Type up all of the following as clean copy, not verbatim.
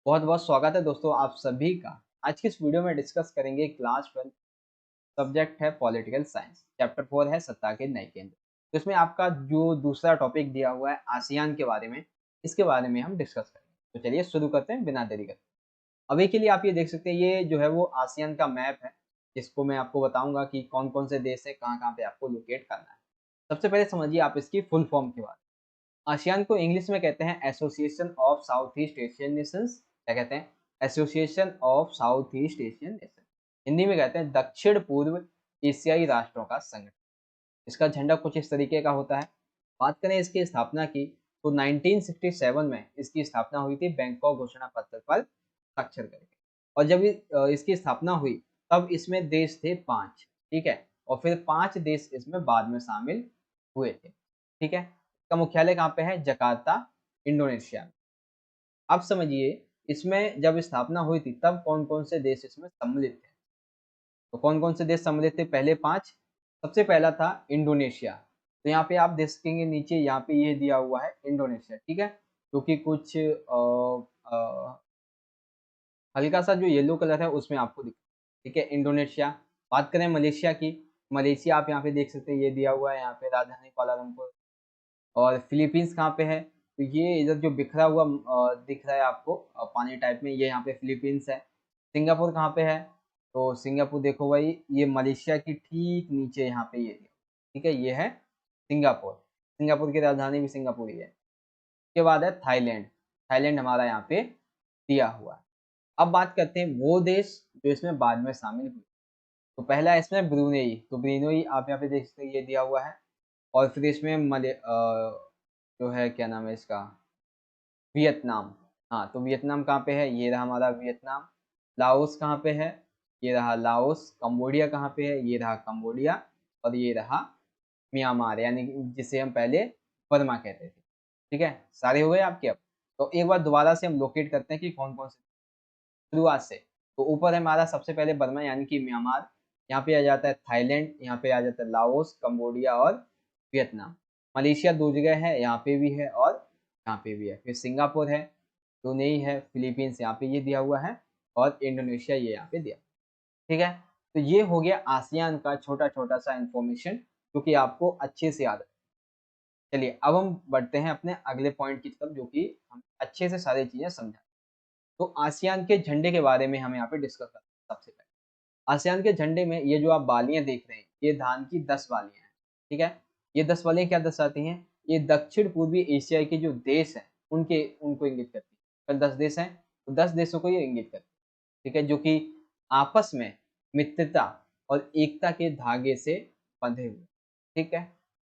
बहुत बहुत स्वागत है दोस्तों आप सभी का। आज की इस वीडियो में डिस्कस करेंगे क्लास 12 सब्जेक्ट है पॉलिटिकल साइंस, चैप्टर 4 है सत्ता के नए केंद्र। तो इसमें आपका जो दूसरा टॉपिक दिया हुआ है आसियान के बारे में, इसके बारे में हम डिस्कस करेंगे। तो चलिए शुरू करते हैं बिना देरी करते। अभी के लिए आप ये देख सकते हैं, ये जो है वो आसियान का मैप है, जिसको मैं आपको बताऊंगा कि कौन कौन से देश है, कहाँ कहाँ पे आपको लोकेट करना है। सबसे पहले समझिए आप इसकी फुल फॉर्म के बारे में। आसियान को इंग्लिश में कहते हैं association of south east Asian Nations. क्या कहते हैं? Association of south east Asian nation. Hindi में कहते हैं दक्षिण पूर्व एशियाई राष्ट्रों का संगठन। इसका झंडा कुछ इस तरीके का होता है। बात करें इसकी स्थापना की, तो 1967 में इसकी स्थापना हुई थी बैंकॉक घोषणा पत्र पर स्वाक्षर करके। और जब इसकी स्थापना हुई तब इसमें देश थे 5, ठीक है। और फिर 5 देश इसमें बाद में शामिल हुए थे, ठीक है। इसका मुख्यालय कहाँ पे है? जकार्ता, इंडोनेशिया में। अब समझिए, इसमें जब स्थापना हुई थी तब कौन कौन से देश इसमें सम्मिलित थे। तो कौन कौन से देश सम्मिलित थे? पहले 5। सबसे पहला था इंडोनेशिया। तो यहाँ पे आप देख सकेंगे नीचे यहाँ पे ये दिया हुआ है इंडोनेशिया, ठीक है। जो कि कुछ हल्का सा जो येलो कलर है उसमें आपको दिख, ठीक है, इंडोनेशिया। बात करें मलेशिया की, मलेशिया आप यहाँ पे देख सकते हैं, ये दिया हुआ है यहाँ पे राजधानी कुआलालंपुर। और फिलीपींस कहाँ पे है? तो ये इधर जो बिखरा हुआ दिख रहा है आपको पानी टाइप में, ये यहाँ पे फिलीपींस है। सिंगापुर कहाँ पे है? तो सिंगापुर देखो भाई, ये मलेशिया की ठीक नीचे यहाँ पे ये, ठीक है, ये है सिंगापुर। सिंगापुर की राजधानी भी सिंगापुर ही है। उसके बाद है थाईलैंड। थाईलैंड हमारा यहाँ पे दिया हुआ है। अब बात करते हैं वो देश जो इसमें बाद में शामिल हुए। तो पहला है इसमें ब्रूनेई। तो ब्रूनेई आप यहाँ पे देख सकते हैं, ये दिया हुआ है। और फिर इसमें जो है, क्या नाम है इसका, वियतनाम। हाँ, तो वियतनाम कहाँ पे है? ये रहा हमारा वियतनाम। लाओस कहाँ पे है? ये रहा लाओस। कंबोडिया कहाँ पे है? ये रहा कंबोडिया। और ये रहा म्यांमार, यानी कि जिसे हम पहले बर्मा कहते थे, ठीक है। सारे हो गए आपके। अब तो एक बार दोबारा से हम लोकेट करते हैं कि कौन कौन से शुरुआत से। तो ऊपर है हमारा सबसे पहले बर्मा यानी कि म्यांमार। यहाँ पे आ जाता है थाईलैंड, यहाँ पे आ जाता है लाओस, कंबोडिया और वियतनाम। मलेशिया दो जगह है, यहाँ पे भी है और यहाँ पे भी है। फिर सिंगापुर है, ब्रुनेई है, फिलीपींस यहाँ पे ये दिया हुआ है, और इंडोनेशिया ये यहाँ पे दिया, ठीक है। तो ये हो गया आसियान का छोटा छोटा सा इंफॉर्मेशन, जो कि आपको अच्छे से याद है। चलिए अब हम बढ़ते हैं अपने अगले पॉइंट की तरफ, जो कि हम अच्छे से सारी चीजें समझा। तो आसियान के झंडे के बारे में हम यहाँ पे डिस्कस करते हैं। सबसे पहले आसियान के झंडे में ये जो आप बालियां देख रहे हैं, ये धान की 10 बालियां हैं, ठीक है। ये 10 बालियां क्या दर्शाती हैं? ये दक्षिण पूर्वी एशिया के जो देश हैं उनके उनको इंगित करती है। 10 देश हैं, तो 10 देशों को ये इंगित करती है, ठीक है, जो कि आपस में मित्रता और एकता के धागे से बंधे हुए, ठीक है।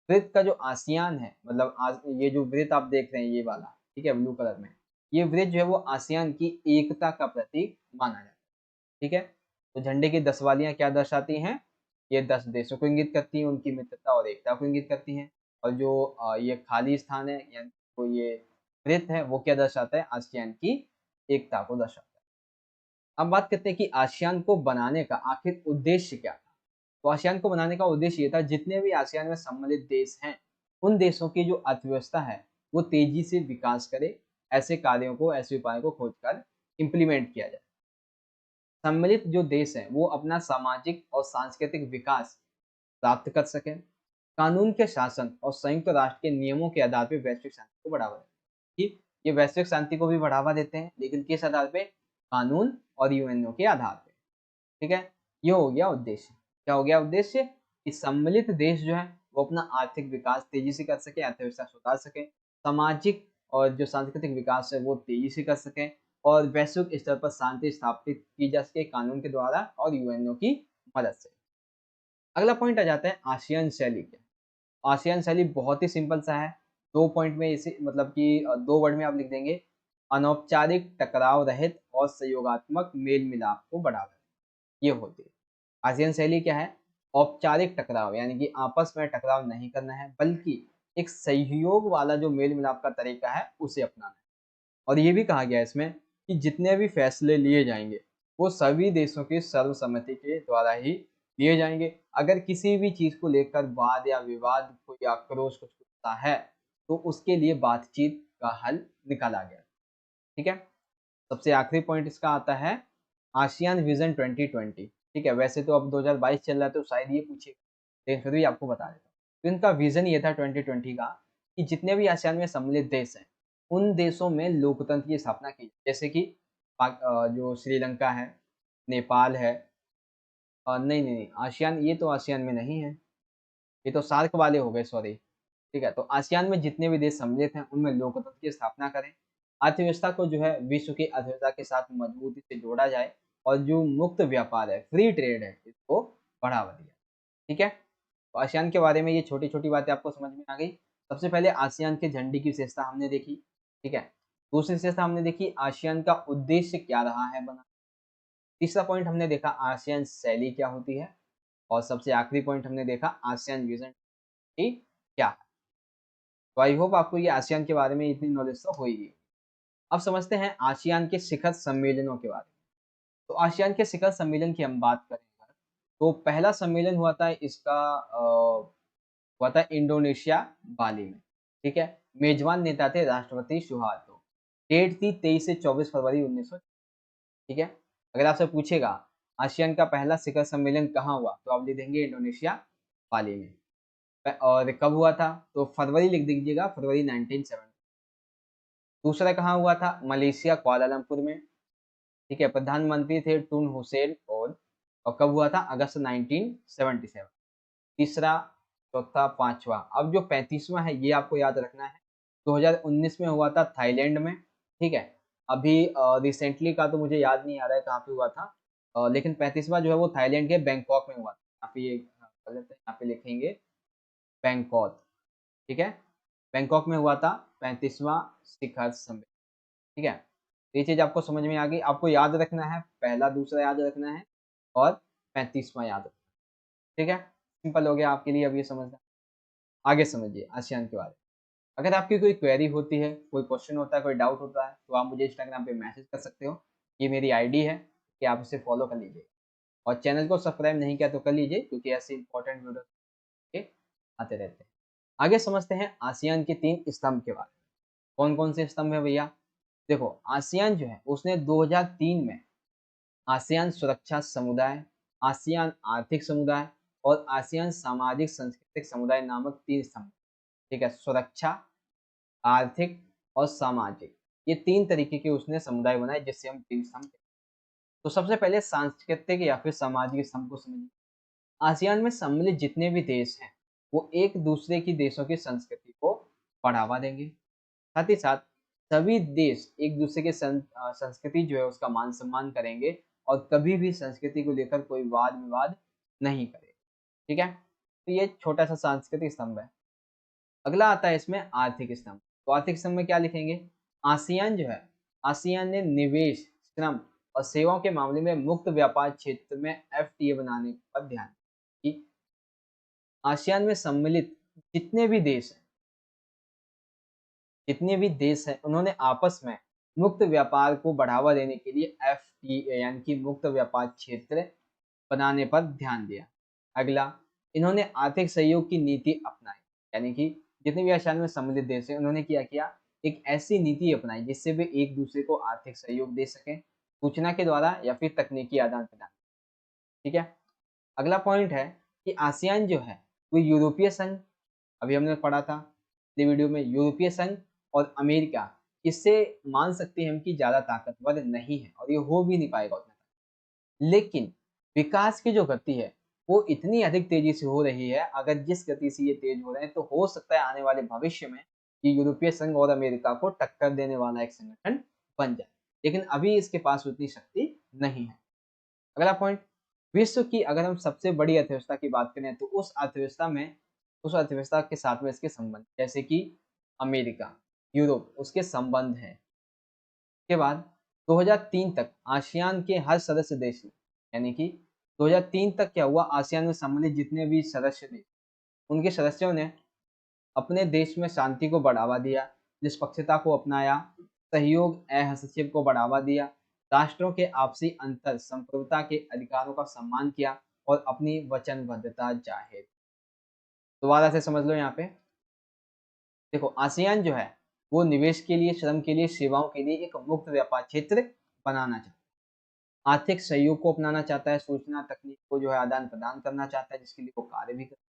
वृत्त का जो आसियान है, मतलब ये जो वृत्त आप देख रहे हैं ये वाला, ठीक है, ब्लू कलर में, ये वृत्त जो है वो आसियान की एकता का प्रतीक माना जाता है, ठीक है। तो झंडे की 10 वालियां क्या दर्शाती हैं? ये 10 देशों को इंगित करती हैं, उनकी मित्रता और एकता को इंगित करती हैं। और जो ये खाली स्थान है, यानी तो ये वृत्त है, वो क्या दर्शाता है? आसियान की एकता को दर्शाता है। अब बात करते हैं कि आसियान को बनाने का आखिर उद्देश्य क्या था। तो आसियान को बनाने का उद्देश्य ये था, जितने भी आसियान में सम्मिलित देश हैं, उन देशों की जो अर्थव्यवस्था है वो तेजी से विकास करे। ऐसे कार्यों को, ऐसे उपायों को खोजकर इम्प्लीमेंट किया जाए। सम्मिलित जो देश हैं वो अपना सामाजिक और सांस्कृतिक विकास प्राप्त कर सकें। कानून के शासन और संयुक्त राष्ट्र के नियमों के आधार पर वैश्विक शांति को बढ़ावा दें। कि ये वैश्विक शांति को भी बढ़ावा देते हैं, लेकिन किस आधार पे? कानून और यूएनओ के आधार पे, ठीक है। ये हो गया उद्देश्य। क्या हो गया उद्देश्य? कि सम्मिलित देश जो है वो अपना आर्थिक विकास तेजी से कर सके, अर्थव्यवस्था सुधार सके, सामाजिक और जो सांस्कृतिक विकास है वो तेजी से कर सके, और वैश्विक स्तर पर शांति स्थापित की जा सके कानून के द्वारा और यूएनओ की मदद से। अगला पॉइंट आ जाता है आसियान शैली क्या। आसियान शैली बहुत ही सिंपल सा है। 2 पॉइंट में इसे, मतलब कि 2 वर्ड में आप लिख देंगे, अनौपचारिक, टकराव रहित और सहयोगात्मक मेल मिलाप को बढ़ावा, ये होती है। आसियान शैली क्या है? औपचारिक टकराव, यानी कि आपस में टकराव नहीं करना है, बल्कि एक सहयोग वाला जो मेल मिलाप का तरीका है उसे अपनाना है। और ये भी कहा गया है इसमें कि जितने भी फैसले लिए जाएंगे वो सभी देशों की सर्वसम्मति के द्वारा ही लिए जाएंगे। अगर किसी भी चीज को लेकर वाद या विवाद, कोई आक्रोश कुछ होता है, तो उसके लिए बातचीत का हल निकाला गया, ठीक है। सबसे आखिरी पॉइंट इसका आता है आसियान विजन 2020। ठीक है, वैसे तो अब 2022 चल रहा है तो शायद ये पूछेगा, लेकिन फिर भी आपको बता देता हूँ। तो इनका विजन ये था 2020 का कि जितने भी आसियान में सम्मिलित देश हैं उन देशों में लोकतंत्र की स्थापना की जाए। जैसे कि जो श्रीलंका है, नेपाल है, नहीं नहीं नहीं, आसियान, ये तो आसियान में नहीं है, ये तो सार्क वाले हो गए, सॉरी। ठीक है, तो आसियान में जितने भी देश सम्मिलित हैं उनमें लोकतंत्र की स्थापना करें, अर्थव्यवस्था को जो है विश्व की अर्थव्यवस्था के साथ मजबूती से जोड़ा जाए और जो मुक्त व्यापार है, फ्री ट्रेड है, इसको बढ़ावा दिया। ठीक है, तो आसियान के बारे में ये छोटी छोटी बातें आपको समझ में आ गई। सबसे पहले आसियान के झंडे की विशेषता हमने देखी। ठीक है, दूसरी विशेषता हमने देखी आसियान का उद्देश्य क्या रहा है बना। तीसरा पॉइंट हमने देखा आसियान शैली क्या होती है, और सबसे आखिरी पॉइंट हमने देखा आसियान विजन की क्या है। तो आई होप आपको ये आसियान के बारे में इतनी नॉलेज तो होगी। अब समझते हैं आसियान के शिखर सम्मेलनों के बारे में। तो आसियान के शिखर सम्मेलन की हम बात करें अगर, तो पहला सम्मेलन हुआ था इसका हुआ था इंडोनेशिया, बाली में। ठीक है, मेजबान नेता थे राष्ट्रपति सुहार्तो। डेट थी 23 से 24 फरवरी 1900। ठीक है, अगर आपसे पूछेगा आसियान का पहला शिखर सम्मेलन कहाँ हुआ, तो आप लिख देंगे इंडोनेशिया, बाली में। और कब हुआ था, तो फरवरी लिख दीजिएगा, फरवरी 1970। दूसरा कहाँ हुआ था, मलेशिया, कुआलालंपुर में। ठीक है, प्रधानमंत्री थे टून हुसैन और कब हुआ था, अगस्त 1977। तीसरा, चौथा, पांचवा, अब जो 35वां है ये आपको याद रखना है, 2019 में हुआ था थाईलैंड में। ठीक है, अभी रिसेंटली का तो मुझे याद नहीं आ रहा है कहाँ पे हुआ था, लेकिन 35वां जो है वो थाईलैंड के बैंकॉक में हुआ था। यहाँ पे ये कर लेते हैं, यहाँ पे लिखेंगे बैंकॉक। ठीक है, बैंकॉक में हुआ था 35वां शिखर सम्मेलन। ठीक है, तो ये चीज आपको समझ में आ गई। आपको याद रखना है, पहला दूसरा याद रखना है और 35वां याद रखना है। ठीक है, सिंपल हो गया आपके लिए अब ये समझना। आगे समझिए आसियान के बारे में। अगर आपकी कोई क्वेरी होती है, कोई क्वेश्चन होता है, कोई डाउट होता है, तो आप मुझे इंस्टाग्राम पे मैसेज कर सकते हो। ये मेरी आईडी है कि आप इसे फॉलो कर लीजिए, और चैनल को सब्सक्राइब नहीं किया तो कर लीजिए, क्योंकि ऐसे इंपॉर्टेंट वीडियो आते रहते हैं। आगे समझते हैं आसियान के 3 स्तंभ के बारे में। कौन कौन से स्तंभ है भैया, देखो आसियान जो है उसने 2003 में आसियान सुरक्षा समुदाय, आसियान आर्थिक समुदाय और आसियान सामाजिक सांस्कृतिक समुदाय नामक 3 स्तंभ। ठीक है, सुरक्षा, आर्थिक और सामाजिक, ये 3 तरीके के उसने समुदाय बनाए जिससे हम 3 स्तंभ कहते हैं। तो सबसे पहले सांस्कृतिक या फिर सामाजिक स्तंभ को समझिए। आसियान में सम्मिलित जितने भी देश हैं वो एक दूसरे की देशों की संस्कृति को बढ़ावा देंगे। साथ ही साथ सभी देश एक दूसरे के संस्कृति जो है उसका मान सम्मान करेंगे और कभी भी संस्कृति को लेकर कोई वाद विवाद नहीं करेंगे। ठीक है, तो ये छोटा सा सांस्कृतिक स्तंभ है। अगला आता है इसमें आर्थिक स्तंभ। तो आर्थिक स्तंभ में क्या लिखेंगे, आसियान जो है, आसियान ने निवेश, श्रम और सेवाओं के मामले में मुक्त व्यापार क्षेत्र में एफटीए बनाने पर ध्यान कि आसियान में सम्मिलित जितने भी देश हैं, जितने भी देश हैं उन्होंने आपस में मुक्त व्यापार को बढ़ावा देने के लिए एफटीए यानी कि मुक्त व्यापार क्षेत्र बनाने पर ध्यान दिया। अगला, इन्होंने आर्थिक सहयोग की नीति अपनाई, यानी कि जितने भी आसियान में सम्मिलित देश हैं उन्होंने क्या किया, एक ऐसी नीति अपनाई जिससे वे एक दूसरे को आर्थिक सहयोग दे सकें, सूचना के द्वारा या फिर तकनीकी आदान प्रदान। ठीक है, अगला पॉइंट है कि आसियान जो है वो यूरोपीय संघ, अभी हमने पढ़ा था पिछले वीडियो में, यूरोपीय संघ और अमेरिका, इससे मान सकते हैं हम कि ज़्यादा ताकतवर नहीं है और ये हो भी नहीं पाएगा उतना। लेकिन विकास की जो गति है वो इतनी अधिक तेजी से हो रही है, अगर जिस गति से ये तेज हो रहे हैं तो हो सकता है आने वाले भविष्य में ये यूरोपीय संघ और अमेरिका को टक्कर देने वाला एक संगठन बन जाए, लेकिन अभी इसके पास उतनी शक्ति नहीं है। अगला पॉइंट, विश्व की अगर हम सबसे बड़ी अर्थव्यवस्था की बात करें तो उस अर्थव्यवस्था के साथ में इसके संबंध, जैसे कि अमेरिका, यूरोप, उसके संबंध हैं। के बाद 2003 तक आसियान के हर सदस्य देश ने, यानी कि 2003 तक क्या हुआ, आसियान में सम्मिलित जितने भी सदस्य थे उनके सदस्यों ने अपने देश में शांति को बढ़ावा दिया, निष्पक्षता को अपनाया, सहयोग हस्तक्षेप को बढ़ावा दिया, राष्ट्रों के आपसी अंतर संप्रभुता के अधिकारों का सम्मान किया और अपनी वचनबद्धता जाहिर। दोबारा से समझ लो, यहाँ पे देखो आसियान जो है वो निवेश के लिए, श्रम के लिए, सेवाओं के लिए एक मुक्त व्यापार क्षेत्र बनाना चाहता है, आर्थिक सहयोग को अपनाना चाहता है, सूचना तकनीक को जो है आदान प्रदान करना चाहता है, जिसके लिए वो कार्य भी करता है।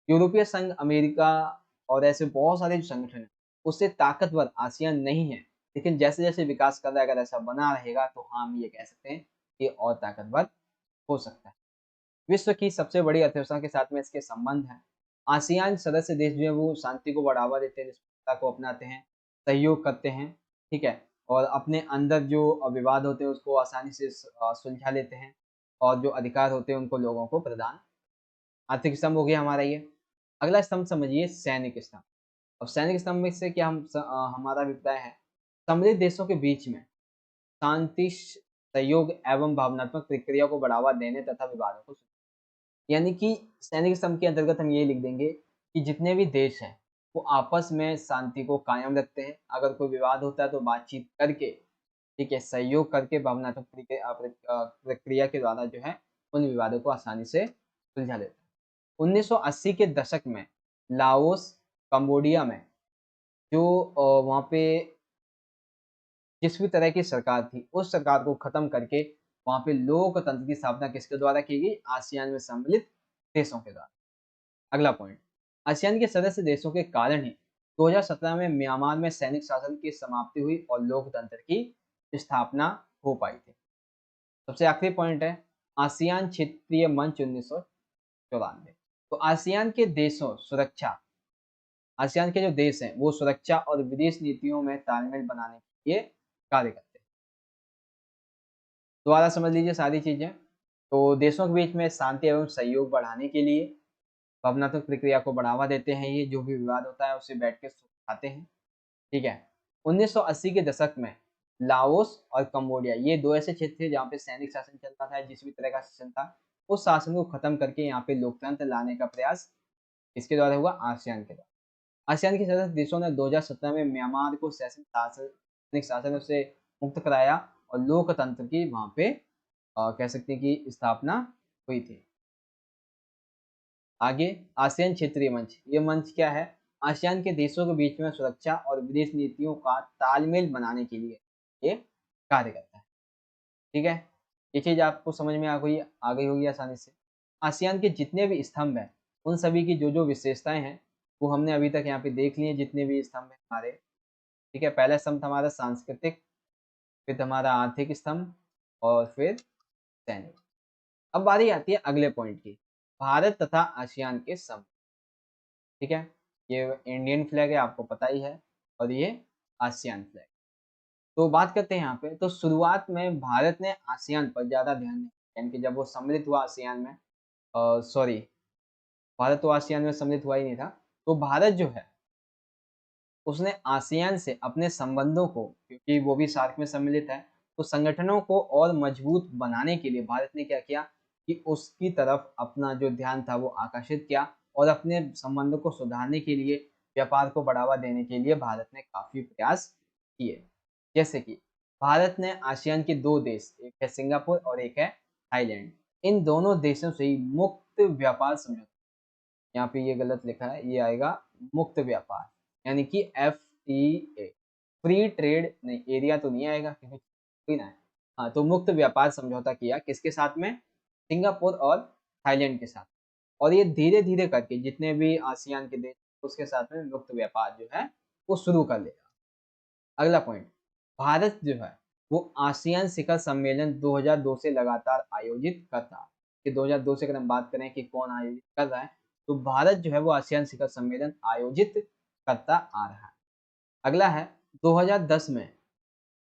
यूरोपीय संघ, अमेरिका और ऐसे बहुत सारे जो संगठन है, उससे ताकतवर आसियान नहीं है, लेकिन जैसे जैसे विकास कर रहा है, अगर ऐसा बना रहेगा तो हाँ, हम ये कह सकते हैं कि और ताकतवर हो सकता है। विश्व की सबसे बड़ी अर्थव्यवस्था के साथ में इसके संबंध हैं। आसियान सदस्य देश जो है वो शांति को बढ़ावा देते हैं, निष्पक्षता को अपनाते हैं, सहयोग करते हैं, ठीक है? और अपने अंदर जो विवाद होते हैं उसको आसानी से सुलझा लेते हैं, और जो अधिकार होते हैं उनको लोगों को प्रदान। आर्थिक स्तंभ हो गया हमारा ये। अगला स्तंभ समझिए सैनिक स्तंभ। अब सैनिक स्तंभ में से क्या हमारा अभिप्राय है, समृद्ध देशों के बीच में शांति, सहयोग एवं भावनात्मक प्रक्रिया को बढ़ावा देने तथा विवादों को, यानी कि सैनिक स्तंभ के अंतर्गत हम ये लिख देंगे कि जितने भी देश हैं वो आपस में शांति को कायम रखते हैं। अगर कोई विवाद होता है तो बातचीत करके, ठीक है, सहयोग करके भावनात्मक प्रक्रिया के द्वारा जो है उन विवादों को आसानी से सुलझा लेते हैं। 1980 के दशक में लाओस, कंबोडिया में जो वहाँ पे जिस भी तरह की सरकार थी, उस सरकार को खत्म करके वहाँ पे लोकतंत्र की स्थापना किसके द्वारा की गई? आसियान में सम्मिलित देशों के द्वारा। अगला पॉइंट, आसियान के सदस्य देशों के कारण ही 2017 में म्यांमार में सैनिक शासन की समाप्ति हुई और लोकतंत्र की स्थापना हो पाई थी। सबसे आखिरी पॉइंट है आसियान क्षेत्रीय मंच 1994। तो आसियान के देशों सुरक्षा, आसियान के जो देश हैं वो सुरक्षा और विदेश नीतियों में तालमेल बनाने के लिए कार्य करते हैं। दोबारा समझ लीजिए सारी चीजें। तो देशों के बीच में शांति एवं सहयोग बढ़ाने के लिए भावनात्मक प्रक्रिया को बढ़ावा देते हैं, ये जो भी विवाद होता है उसे बैठ के सुलझाते हैं, ठीक है। 1980 के दशक में लाओस और कंबोडिया ये दो ऐसे क्षेत्र थे जहाँ पे सैनिक शासन चलता था, जिस भी तरह का शासन था उस शासन को खत्म करके यहाँ पे लोकतंत्र लाने का प्रयास इसके द्वारा हुआ, आसियान के द्वारा। आसियान के सदस्य देशों ने 2017 में म्यांमार को सैनिक शासन से मुक्त कराया और लोकतंत्र की वहाँ पे कह सकते हैं कि स्थापना हुई थी। आगे आसियान क्षेत्रीय मंच, ये मंच क्या है? आसियान के देशों के बीच में सुरक्षा और विदेश नीतियों का तालमेल बनाने के लिए ये कार्य करता है, ठीक है। ये चीज आपको समझ में आ गई होगी आसानी से। आसियान के जितने भी स्तंभ हैं उन सभी की जो जो विशेषताएं हैं वो हमने अभी तक यहाँ पे देख ली है, जितने भी स्तंभ हैं हमारे, ठीक है। पहला स्तंभ था हमारा सांस्कृतिक, फिर हमारा आर्थिक स्तंभ, और फिर सैनिक। अब बारी आती है अगले पॉइंट की, भारत तथा आसियान के संबंध, ठीक है। ये इंडियन फ्लैग है, आपको पता ही है, और ये आसियान फ्लैग। तो बात करते हैं यहाँ पे, तो शुरुआत में भारत ने आसियान पर ज्यादा ध्यान नहीं, यानी कि जब वो सम्मिलित हुआ आसियान में, सॉरी, भारत तो आसियान में सम्मिलित हुआ ही नहीं था, तो भारत जो है उसने आसियान से अपने संबंधों को, क्योंकि वो भी सार्क में सम्मिलित है, तो संगठनों को और मजबूत बनाने के लिए भारत ने क्या किया कि उसकी तरफ अपना जो ध्यान था वो आकर्षित किया, और अपने संबंधों को सुधारने के लिए, व्यापार को बढ़ावा देने के लिए भारत ने काफी प्रयास किए। जैसे कि भारत ने आसियान के दो देश, एक है सिंगापुर और एक है थाईलैंड, इन दोनों देशों से ही मुक्त व्यापार समझौता, यहाँ पे ये गलत लिखा है, ये आएगा मुक्त व्यापार, यानी कि FTA, फ्री ट्रेड नहीं, एरिया तो नहीं आएगा क्योंकि फ्री ना है। हाँ, तो मुक्त व्यापार समझौता किया किसके साथ में? सिंगापुर और थाईलैंड के साथ। और ये धीरे धीरे करके जितने भी आसियान के देश उसके साथ में मुक्त व्यापार जो है वो शुरू कर लेगा। अगला पॉइंट, भारत जो है वो आसियान शिखर सम्मेलन 2002 से लगातार आयोजित करता है, कि 2002 से अगर हम बात करें कि कौन आयोजित कर रहा है, तो भारत जो है वो आसियान शिखर सम्मेलन आयोजित करता आ रहा है। अगला है 2010 में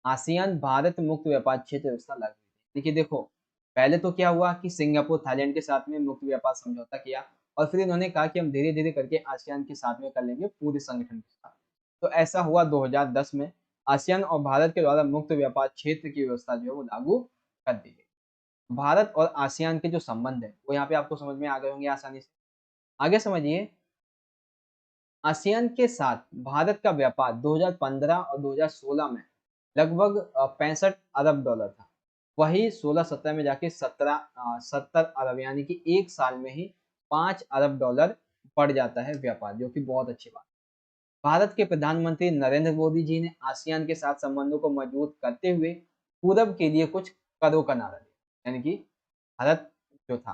आसियान भारत मुक्त व्यापार क्षेत्र व्यवस्था लागू हुई। देखिए देखो, पहले तो क्या हुआ कि सिंगापुर थाईलैंड के साथ में मुक्त व्यापार समझौता किया, और फिर इन्होंने कहा कि हम धीरे धीरे करके आसियान के साथ में कर लेंगे पूरे संगठन के साथ। तो ऐसा हुआ 2010 में आसियान और भारत के द्वारा मुक्त व्यापार क्षेत्र की व्यवस्था जो है वो लागू कर दी गई। भारत और आसियान के जो संबंध है वो यहाँ पे आपको समझ में आ गए होंगे आसानी से। आगे समझिए, आसियान के साथ भारत का व्यापार 2015 और 2016 में लगभग 65 अरब डॉलर था। वही 16-17 में जाके 70 अरब, यानी कि एक साल में ही 5 अरब डॉलर बढ़ जाता है व्यापार, जो कि बहुत अच्छी बात। भारत के प्रधानमंत्री नरेंद्र मोदी जी ने आसियान के साथ संबंधों को मजबूत करते हुए पूरब के लिए कुछ करो का नारा दिया। यानी कि भारत जो था,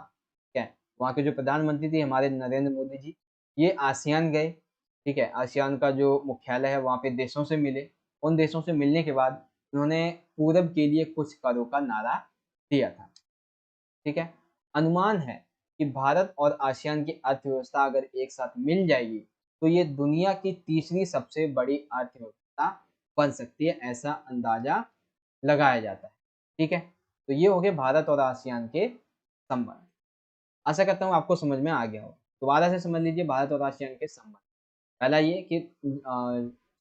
ठीक है, वहाँ के जो प्रधानमंत्री थे हमारे नरेंद्र मोदी जी, ये आसियान गए, ठीक है, आसियान का जो मुख्यालय है वहाँ पे देशों से मिले। उन देशों से मिलने के बाद उन्होंने पूरब के लिए कुछ करो का नारा दिया था, ठीक है। अनुमान है कि भारत और आसियान की अर्थव्यवस्था अगर एक साथ मिल जाएगी तो ये दुनिया की तीसरी सबसे बड़ी अर्थव्यवस्था बन सकती है, ऐसा अंदाजा लगाया जाता है, ठीक है। तो ये हो गए भारत और आसियान के संबंध। आशा करता हूँ आपको समझ में आ गया हो। दोबारा से समझ लीजिए भारत और आसियान के संबंध। पहला ये कि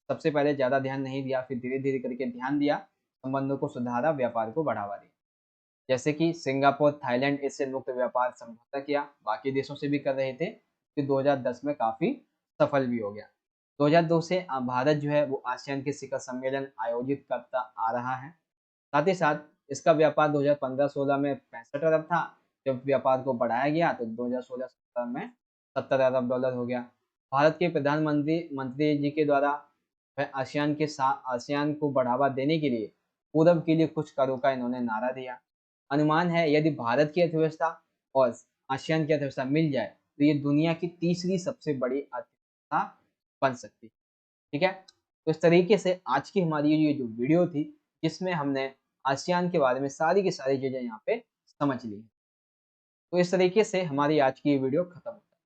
सबसे पहले ज़्यादा ध्यान नहीं दिया, फिर धीरे-धीरे करके ध्यान दिया, संबंधों को सुधारा, व्यापार को बढ़ावा दिया। जैसे कि सिंगापुर, थाईलैंड इससे मुक्त व्यापार समझौता किया, बाकी देशों से भी कर रहे थे, फिर 2010 में काफ़ी सफल भी हो गया। 2002 से भारत जो है वो आसियान के शिखर सम्मेलन आयोजित करता आ रहा है। साथ ही साथ इसका व्यापार 2015-16 में 65 अरब था, जब व्यापार को बढ़ाया गया तो 2016-17 में 70 अरब डॉलर हो गया। भारत के प्रधानमंत्री मंत्री जी के द्वारा वह आसियान को बढ़ावा देने के लिए पूरब के लिए कुछ करो का इन्होंने नारा दिया। अनुमान है यदि भारत की अर्थव्यवस्था और आसियान की अर्थव्यवस्था मिल जाए तो ये दुनिया की तीसरी सबसे बड़ी अर्थव्यवस्था बन सकती है, ठीक है। तो इस तरीके से आज की हमारी ये जो वीडियो थी, जिसमें हमने आसियान के बारे में सारी की सारी चीज़ें यहाँ पे समझ ली। तो इस तरीके से हमारी आज की ये वीडियो खत्म होता है।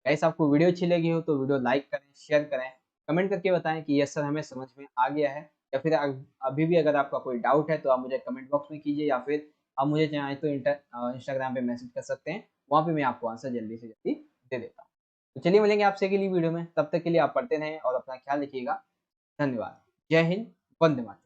गाइस आपको वीडियो अच्छी लगी हो तो वीडियो लाइक करें, शेयर करें, कमेंट करके बताएं कि यस सर हमें समझ में आ गया है, या फिर अभी भी अगर आपका कोई डाउट है तो आप मुझे कमेंट बॉक्स में कीजिए, या फिर आप मुझे चाहें तो इंस्टाग्राम पे मैसेज कर सकते हैं, वहाँ पे मैं आपको आंसर जल्दी से जल्दी दे देता हूँ। तो चलिए मिलेंगे आपसे अगली वीडियो में, तब तक के लिए आप पढ़ते रहें और अपना ख्याल रखिएगा। धन्यवाद। जय हिंद, वंदे मातरम।